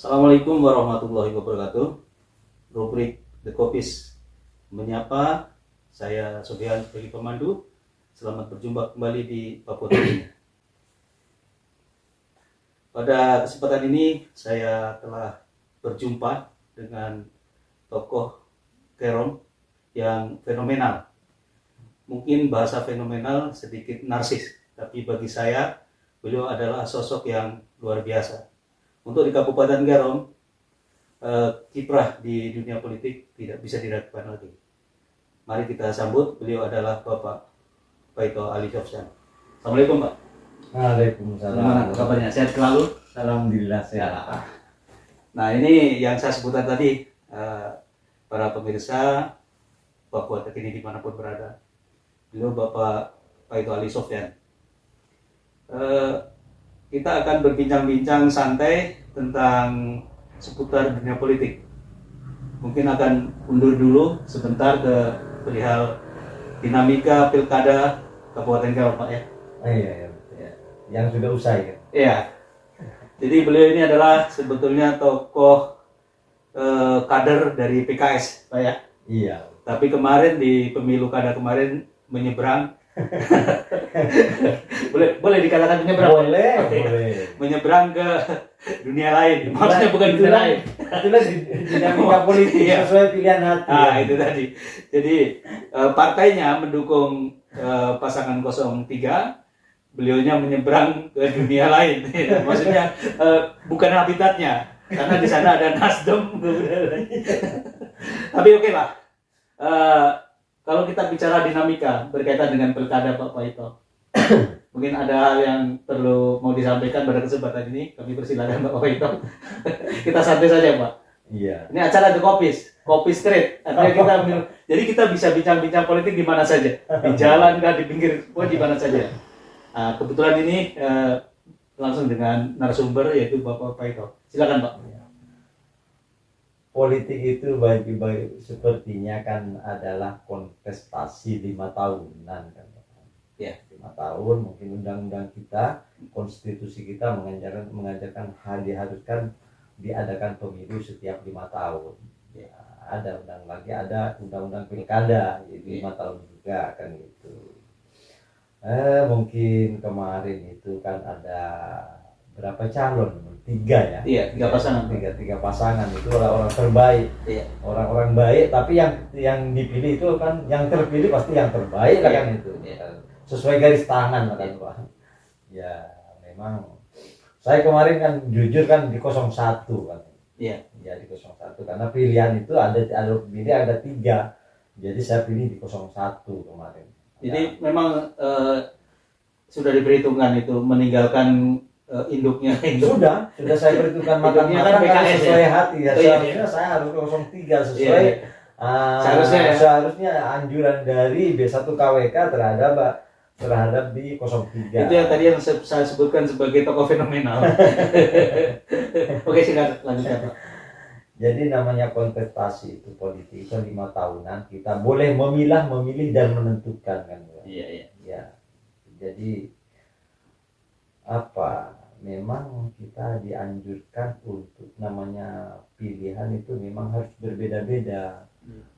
Assalamualaikum warahmatullahi wabarakatuh. Rubrik The Coffees menyapa, saya Sofian sebagai pemandu. Selamat berjumpa kembali di Papua TV. Pada kesempatan ini saya telah berjumpa dengan tokoh Kerom yang fenomenal. Mungkin bahasa fenomenal sedikit narsis, tapi bagi saya beliau adalah sosok yang luar biasa. Untuk di Kabupaten Kerom, kiprah di dunia politik tidak bisa diragukan lagi. Mari kita sambut, beliau adalah Bapak Paito Ali Sofyan. Assalamualaikum, Pak. Waalaikumsalam. Bagaimana kabarnya? Sehat selalu? Alhamdulillah sehat. Ya. Nah, ini yang saya sebutkan tadi, para pemirsa Papua terkini dimanapun berada. Beliau Bapak Paito Ali Sofyan. Kita akan berbincang-bincang santai tentang seputar dunia politik. Mungkin akan undur dulu sebentar ke perihal dinamika pilkada Kabupaten Kerom, Pak, ya. Iya. Yang sudah usai kan? Iya. Jadi beliau ini adalah sebetulnya tokoh kader dari PKS, Pak, ya. Iya. Tapi kemarin di pemilu kada kemarin menyeberang. boleh dikatakan menyeberang? Boleh. Menyeberang ke dunia lain. Maksudnya bukan dunia lain. Itulah dinamika politik sesuai pilihan hati. Itu tadi. Jadi partainya mendukung pasangan 03, beliaunya menyeberang ke dunia lain. Maksudnya bukan habitatnya, karena di sana ada Nasdem. Tapi oke lah. Kalau kita bicara dinamika berkaitan dengan pilkada, Pak Paito, mungkin ada hal yang perlu mau disampaikan pada kesempatan ini. Kami persilakan Pak Paito. Kita santai saja, Pak. Iya. Ini acara The Coffee Street. Artinya jadi kita bisa bincang-bincang politik di mana saja, di jalan kah, di pinggir, di mana saja. Nah, kebetulan ini langsung dengan narasumber yaitu Bapak Paito. Silakan, Pak. Politik itu bagi sepertinya kan adalah kontestasi 5 tahunan kan. Ya. 5 tahun mungkin undang-undang kita, konstitusi kita mengajarkan diharuskan diadakan pemilu setiap 5 tahun. Ya, ada undang-undang pilkada jadi 5 tahun juga kan gitu. Mungkin kemarin itu kan ada berapa calon? 3 ya? Iya, 3 pasangan. Tiga pasangan itu orang terbaik. Iya. Orang-orang baik, tapi yang dipilih itu kan yang terpilih pasti yang terbaik lah kan itu. Iya. Sesuai garis tangan lah kan, Pak. Ya, memang saya kemarin kan jujur kan di 01 kan. Iya. Ya di 01 karena pilihan itu ada 3. Jadi saya pilih di 01 kemarin. Jadi memang sudah diperhitungkan itu meninggalkan induknya. Sudah saya perhitungkan matang-matang kan sesuai hati ya. Seharusnya saya harus ke 03 sesuai seharusnya anjuran dari B1 KWK terhadap di 03. Itu yang tadi yang saya sebutkan sebagai tokoh fenomenal. Oke, silakan lanjutkan, Pak. Jadi namanya kontestasi itu politik itu 5 tahunan, kita boleh memilih dan menentukan kan. Iya. Ya. Jadi memang kita dianjurkan untuk namanya pilihan itu memang harus berbeda-beda.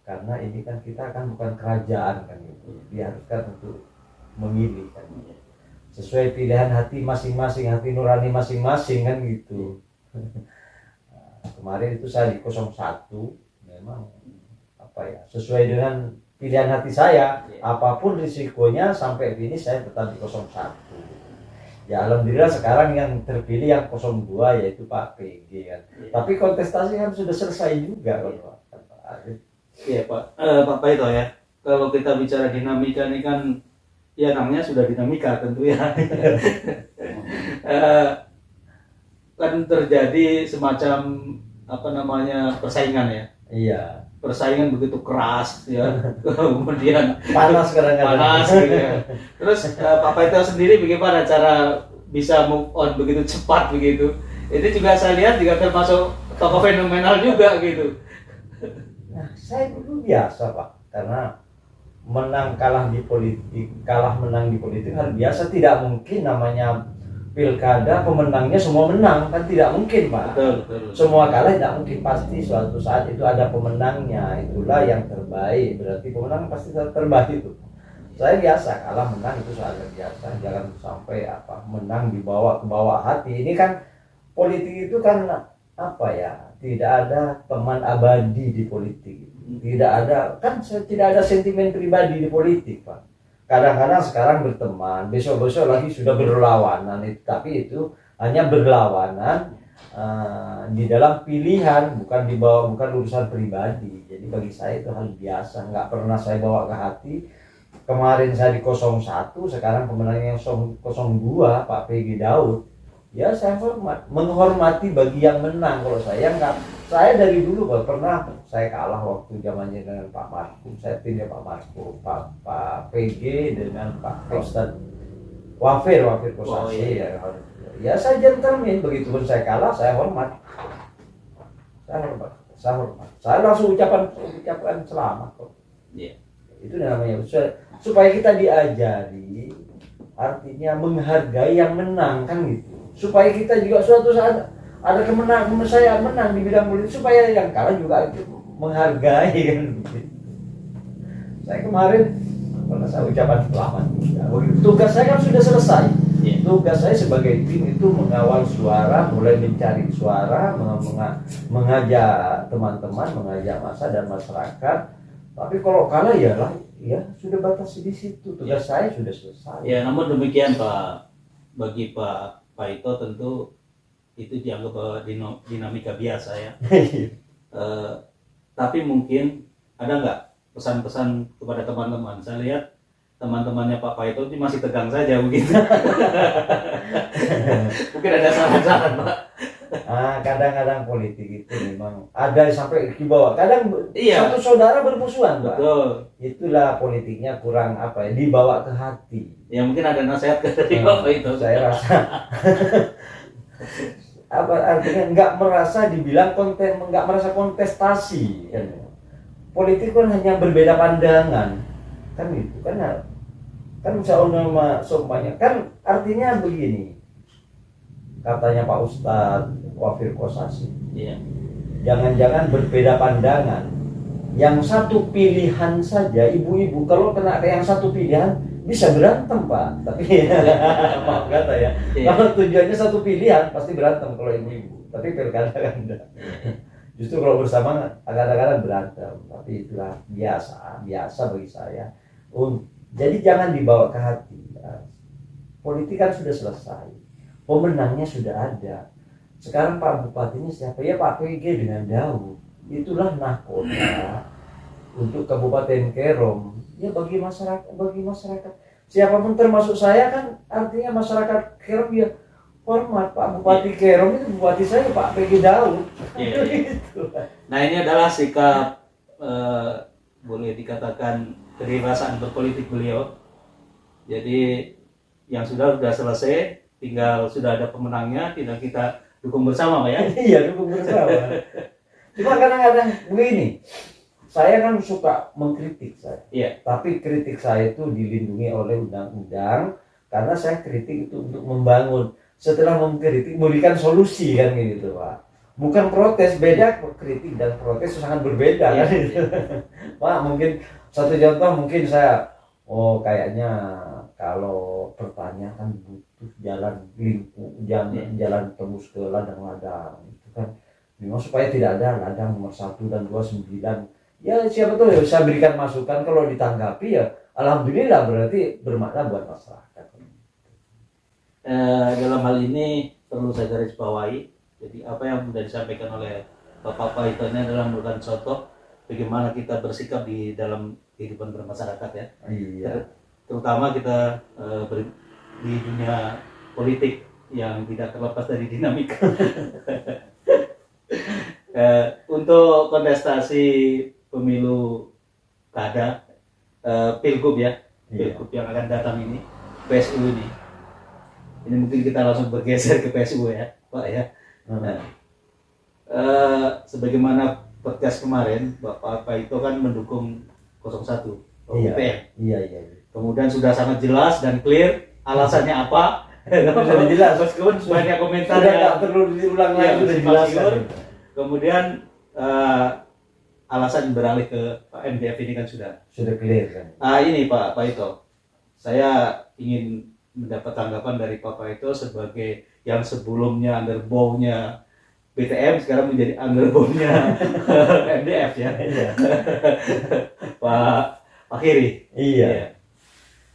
Karena ini kan kita kan bukan kerajaan kan gitu. Diharuskan untuk memilih kan. Sesuai pilihan hati masing-masing, hati nurani masing-masing kan gitu. Kemarin itu saya di 01 memang sesuai dengan pilihan hati saya, apapun risikonya sampai ini saya tetap di 01. Ya alhamdulillah sekarang yang terpilih yang 02 yaitu Pak PG kan. Tapi kontestasi kan sudah selesai juga kan Pak. Iya, Pak. Pak Paito ya. Kalau kita bicara dinamika ini kan ya namanya sudah dinamika tentu ya. Kan terjadi semacam persaingan ya. Iya. Persaingan begitu keras ya. Kemudian panas gitu ya. Terus Pak Paito sendiri bagaimana cara bisa move on begitu cepat begitu? Ini juga saya lihat juga termasuk tokoh fenomenal juga gitu. Nah, saya dulu biasa Pak, karena menang menang di politik hal biasa, tidak mungkin namanya pilkada pemenangnya semua menang, kan tidak mungkin Pak. Betul. Semua kalah tidak mungkin, pasti suatu saat itu ada pemenangnya, itulah yang terbaik, berarti pemenang pasti terbaik itu. Saya biasa kalah menang itu sangat biasa, jangan sampai menang dibawa ke bawah hati. Ini kan politik itu kan tidak ada teman abadi di politik, tidak ada sentimen pribadi di politik Pak. Kadang-kadang sekarang berteman, besok-besok lagi sudah berlawanan, tapi itu hanya berlawanan di dalam pilihan, bukan urusan pribadi. Jadi bagi saya itu hal biasa, nggak pernah saya bawa ke hati. Kemarin saya di 01, sekarang pemenangnya 02 Pak PG Daud. Ya saya menghormati bagi yang menang. Kalau saya dari dulu pernah saya kalah waktu zamannya dengan Pak Markum, saya timnya Pak Markum, Pak PG dengan Pak Ustad Wafir Kosasi. Ya saya gentleman, begitu pun saya kalah saya hormat. Saya langsung ucapan selamat kok. Yeah. Itu namanya supaya kita diajari, artinya menghargai yang menang kan gitu. Supaya kita juga suatu saat ada kemenangan, saya menang di bidang politik, supaya yang kalah juga menghargai kan gitu. Saya kemarin pernah saya ucapan selamat. Tugas saya kan sudah selesai. Tugas saya sebagai tim itu mengawal suara, mulai mencari suara, mengajak teman-teman, mengajak massa dan masyarakat. Tapi kalau kalah ya sudah batasi di situ. Tugas saya sudah selesai. Ya, namun demikian Pak, bagi Pak Ito tentu itu dianggap dinamika biasa ya. Tapi mungkin ada nggak pesan-pesan kepada teman-teman? Saya lihat teman-temannya Pak Ito ini masih tegang saja begitu. Mungkin ada saran-saran Pak. Kadang-kadang politik itu memang ada sampai di bawah. Kadang satu saudara bermusuhan Pak. Betul. Itulah politiknya kurang dibawa ke hati. Ya mungkin ada nasihat dari Bapak itu. Saya rasa artinya nggak merasa kontestasi kan. Politik kan hanya berbeda pandangan kan gitu kan seumpamanya kan artinya begini, katanya Pak Ustadz Wafir Kosasi, jangan-jangan berbeda pandangan, yang satu pilihan saja, ibu-ibu kalau kena yang satu pilihan bisa berantem Pak, tapi maaf kata ya, kalau tujuannya satu pilihan pasti berantem kalau ibu-ibu, tapi pilkada kan enggak. Justru kalau bersama kadang-kadang berantem, tapi itulah biasa bagi saya. Jadi jangan dibawa ke hati. Politik kan sudah selesai, pemenangnya sudah ada. Sekarang Pak Bupatinya siapa? Ya Pak PG dengan Daud. Itulah nahkota untuk Kabupaten Kerom. Ya bagi masyarakat. Siapapun termasuk saya kan artinya masyarakat Kerom ya hormat Pak Bupati Kerom itu bupati saya Pak PG Daud. Gitu. Nah ini adalah sikap boleh dikatakan kedewasaan berpolitik beliau. Jadi yang sudah selesai, tinggal sudah ada pemenangnya, tinggal kita dukung bersama Pak ya. Iya, dukung bersama. Cuma kadang-kadang begini, saya kan suka mengkritik saya. Iya. Tapi kritik saya itu dilindungi oleh undang-undang karena saya kritik itu untuk membangun. Setelah mengkritik memberikan solusi kan gitu Pak. Bukan protes, beda kritik dan protes sangat berbeda kan gitu. Pak mungkin satu contoh mungkin saya kayaknya kalau pertanyaan butuh jalan jalan tembus ke ladang-ladang itu kan memang supaya tidak ada ladang nomor 1 dan 29. Ya siapa tahu ya saya berikan masukan, kalau ditanggapi ya alhamdulillah berarti bermakna buat masyarakat. Dalam hal ini perlu saya garis bawahi. Jadi apa yang sudah disampaikan oleh Bapak Ito ini adalah merupakan contoh bagaimana kita bersikap di dalam kehidupan bermasyarakat ya. Iya. Terutama kita di dunia politik yang tidak terlepas dari dinamika. Untuk kontestasi pemilu kada pilgub ya, pilgub yang akan datang ini, PSU ini mungkin kita langsung bergeser ke PSU ya Pak ya. Nah, sebagaimana podcast kemarin Bapak itu kan mendukung 01 UPN. Iya. Kemudian sudah sangat jelas dan clear alasannya apa, Nggak bisa dijelas. Meskipun banyak komentar Sudah yang tak perlu diulang ya, lagi, sudah simpang jelas. siur. Kemudian alasan beralih ke MDF ini kan sudah Clear kan. ini Pak Ito, saya ingin mendapat tanggapan dari Pak Ito sebagai yang sebelumnya underbow-nya BTM sekarang menjadi underbow-nya MDF ya. Iya. Pak Akhiri. Iya. Ya.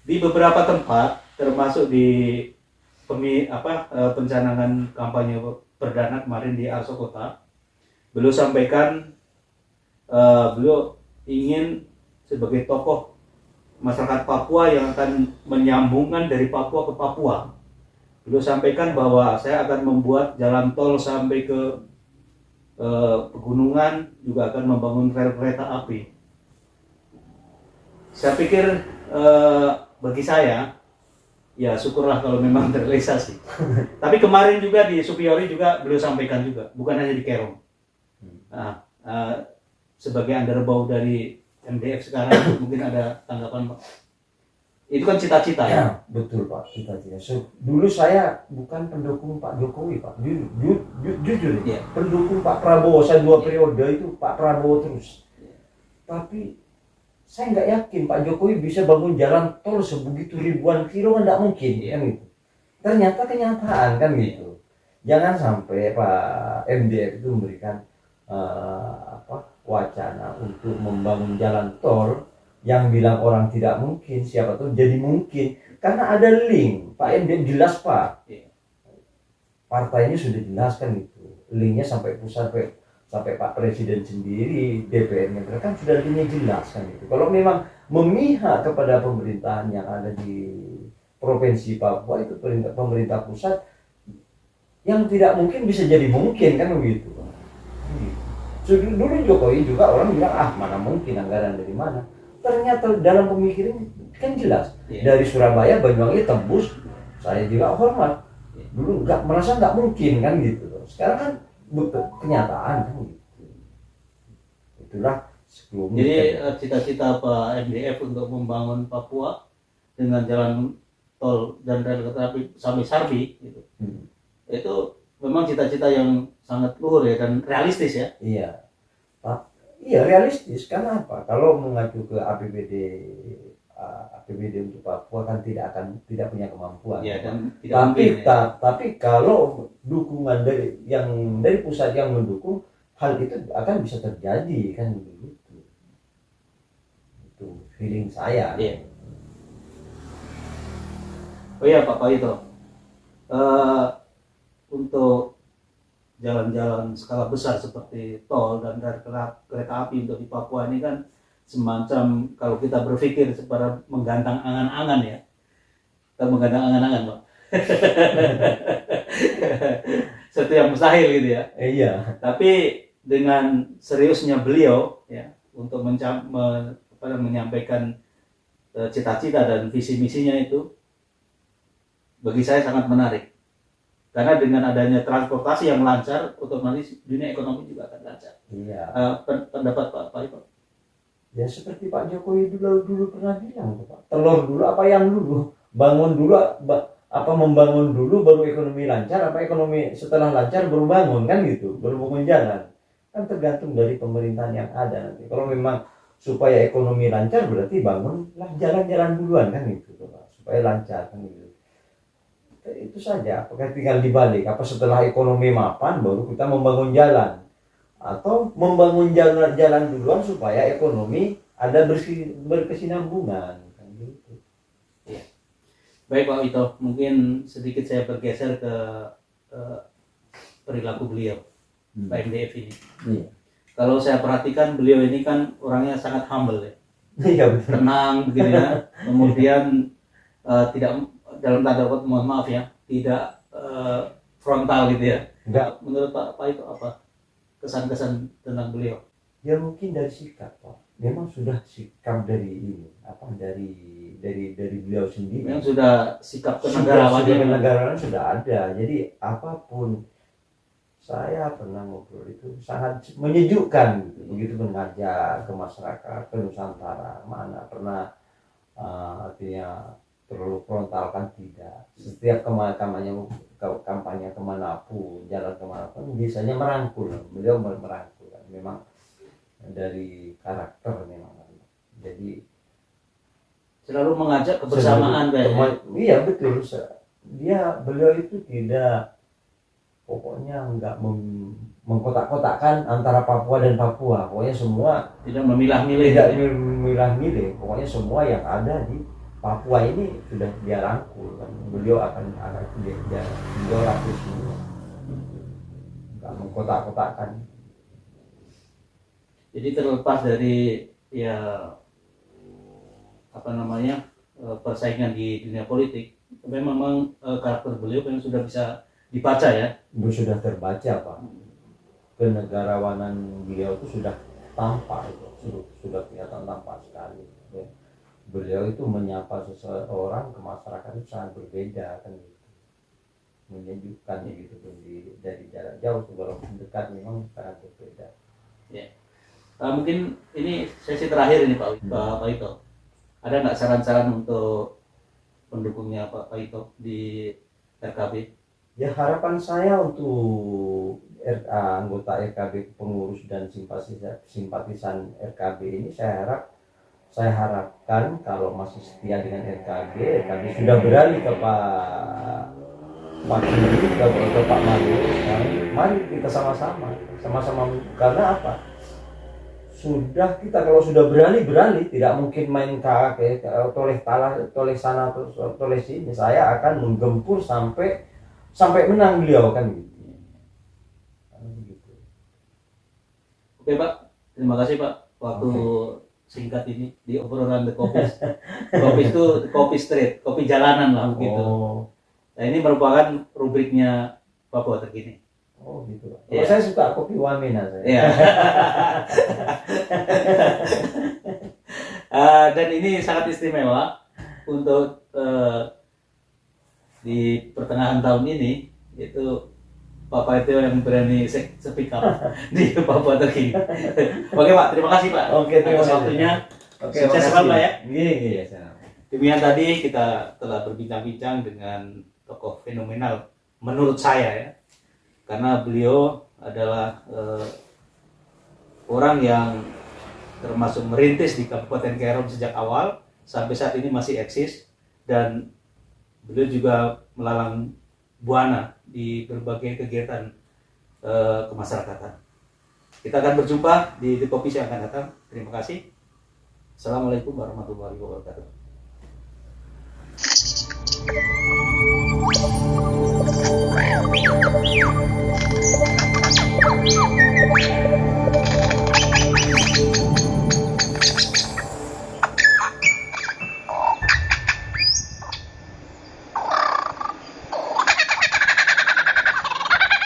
Di beberapa tempat termasuk di pencanangan kampanye perdana kemarin di Arso Kota, beliau sampaikan beliau ingin sebagai tokoh masyarakat Papua yang akan menyambungkan dari Papua ke Papua. Beliau sampaikan bahwa saya akan membuat jalan tol sampai ke pegunungan, juga akan membangun rel kereta api. Saya pikir bagi saya, ya syukurlah kalau memang terrealisasi. Tapi kemarin juga di Supiori juga beliau sampaikan juga, bukan hanya di Kerong. Nah, sebagai underbow dari MDF sekarang mungkin ada tanggapan Pak? Itu kan cita-cita ya? Betul Pak, cita-cita. Dulu saya bukan pendukung Pak Jokowi Pak, jujur ya. Pendukung Pak Prabowo, saya 2 periode itu Pak Prabowo terus. Tapi saya nggak yakin Pak Jokowi bisa bangun jalan tol sebegitu ribuan kilo, kan nggak mungkin kan gitu. Ternyata kenyataan kan gitu. Jangan sampai Pak MDF itu memberikan wacana untuk membangun jalan tol yang bilang orang tidak mungkin, siapa tahu jadi mungkin karena ada link. Pak MDF jelas Pak, partainya sudah jelaskan itu, linknya sampai pusat, sampai Pak Presiden sendiri, DPR-nya kan sudah linknya jelas kan itu. Kalau memang memihak kepada pemerintahan yang ada di provinsi Papua, itu pemerintah pusat, yang tidak mungkin bisa jadi mungkin kan begitu. Dulu Jokowi juga orang bilang mana mungkin, anggaran dari mana. Ternyata dalam pemikiran kan jelas. Dari Surabaya, Banyuwangi tembus, saya juga hormat. Dulu merasa nggak mungkin kan gitu. Sekarang kan betul kenyataan kan gitu. Itulah sebelumnya. Jadi cita-cita Pak MDF untuk membangun Papua dengan jalan tol dan rel kereta api sampai Sarbi gitu. Itu memang cita-cita yang sangat luhur ya dan realistis ya. Iya, iya realistis. Karena apa? Kalau mengacu ke APBD untuk Papua kan tidak punya kemampuan. Ya, dan tapi kalau dukungan dari pusat yang mendukung, hal itu akan bisa terjadi kan begitu. Itu feeling saya. Iya. Oh iya Pak Ito. Untuk jalan-jalan skala besar seperti tol dan kereta api untuk di Papua ini kan semacam, kalau kita berpikir secara menggantang angan-angan ya, kita menggantang angan-angan Pak. Sesuatu yang mustahil gitu ya. Iya. Tapi dengan seriusnya beliau ya untuk menyampaikan cita-cita dan visi misinya itu, bagi saya sangat menarik. Karena dengan adanya transportasi yang lancar, otomatis dunia ekonomi juga akan lancar. Iya. Pendapat Pak Ito? Ya seperti Pak Jokowi dulu pernah bilang, Pak. Telur dulu apa yang dulu? Bangun dulu membangun dulu baru ekonomi lancar, apa ekonomi setelah lancar baru bangun kan gitu, baru bangun jalan. Kan tergantung dari pemerintahan yang ada nanti. Kalau memang supaya ekonomi lancar berarti bangunlah jalan-jalan duluan kan gitu, Pak. Supaya lancar kan gitu. Itu saja, apakah tinggal dibalik, apa setelah ekonomi mapan baru kita membangun jalan, atau membangun jalan duluan supaya ekonomi ada berkesinambungan kan gitu. Ya. Baik Pak Ito, mungkin sedikit saya bergeser ke perilaku beliau, Pak MDF ini. Iya. Kalau saya perhatikan beliau ini kan orangnya sangat humble ya. Iya betul. Tenang begitu ya. Kemudian tidak, dalam tanda kutip mohon maaf ya, tidak frontal gitu ya. Enggak. Menurut Pak itu apa kesan-kesan tentang beliau? Ya mungkin dari sikap Pak. Memang sudah sikap dari beliau sendiri. Memang sudah sikap kenegarawanan sudah ada. Jadi apapun, saya pernah ngobrol itu sangat menyejukkan begitu mengajak ke masyarakat, ke Nusantara, mana pernah artinya terlalu frontal kan tidak. Setiap kampanye kemanapun, jalan kemanapun biasanya merangkul. Beliau merangkul kan. Memang dari karakter memang. Jadi selalu mengajak kebersamaan kayaknya. Iya betul. Beliau itu tidak, pokoknya nggak mengkotak-kotakkan antara Papua dan Papua. Pokoknya semua tidak memilah-milih. Tidak memilah-milih. Pokoknya semua yang ada di Papua ini sudah dia rangkul kan. Beliau akan beliau rangkul semua. Nggak mengkotak-kotakkan. Jadi terlepas dari persaingan di dunia politik, memang karakter beliau kan sudah bisa dibaca ya. Sudah terbaca Pak. Kenegarawanan beliau itu sudah tampak, sudah kelihatan tampak sekali. Beliau itu menyapa seseorang ke masyarakat itu sangat berbeda kan gitu. Menyejukkan gitu dari jarak jauh walaupun dekat memang sangat berbeda. Ya. Mungkin ini sesi terakhir ini Pak Ito. Ada nggak saran-saran untuk pendukungnya Pak Ito di RKB? Ya harapan saya untuk anggota RKB, pengurus dan simpatisan RKB ini saya harapkan kalau masih setia dengan RKB sudah beralih ke Pak Kiri, ke Pak Mario. Mari kita sama-sama karena apa? Kita kalau sudah beralih tidak mungkin main toleh sana toleh sini. Saya akan menggempur sampai menang beliau kan gitu. Oke Pak, terima kasih Pak waktu singkat ini di obrolan The Kopis. Kopis itu kopi street, kopi jalanan lah begitu. Nah ini merupakan rubriknya Papua Terkini. Oh gitu. Ya. Saya suka kopi Wamena saya. Ya. Dan ini sangat istimewa untuk di pertengahan tahun ini, yaitu Pak Ito yang berani speak up di Papua Terkini. Oke Pak, terima kasih Pak. Oke, terima kasih waktunya. Oke, sukses selalu Pak ya. Iya. Demikian tadi kita telah berbincang-bincang dengan tokoh fenomenal menurut saya ya. Karena beliau adalah orang yang termasuk merintis di Kabupaten Kerom sejak awal sampai saat ini masih eksis, dan beliau juga melalang buana di berbagai kegiatan kemasyarakatan. Kita akan berjumpa di The Kopis yang akan datang. Terima kasih. Assalamualaikum warahmatullahi wabarakatuh.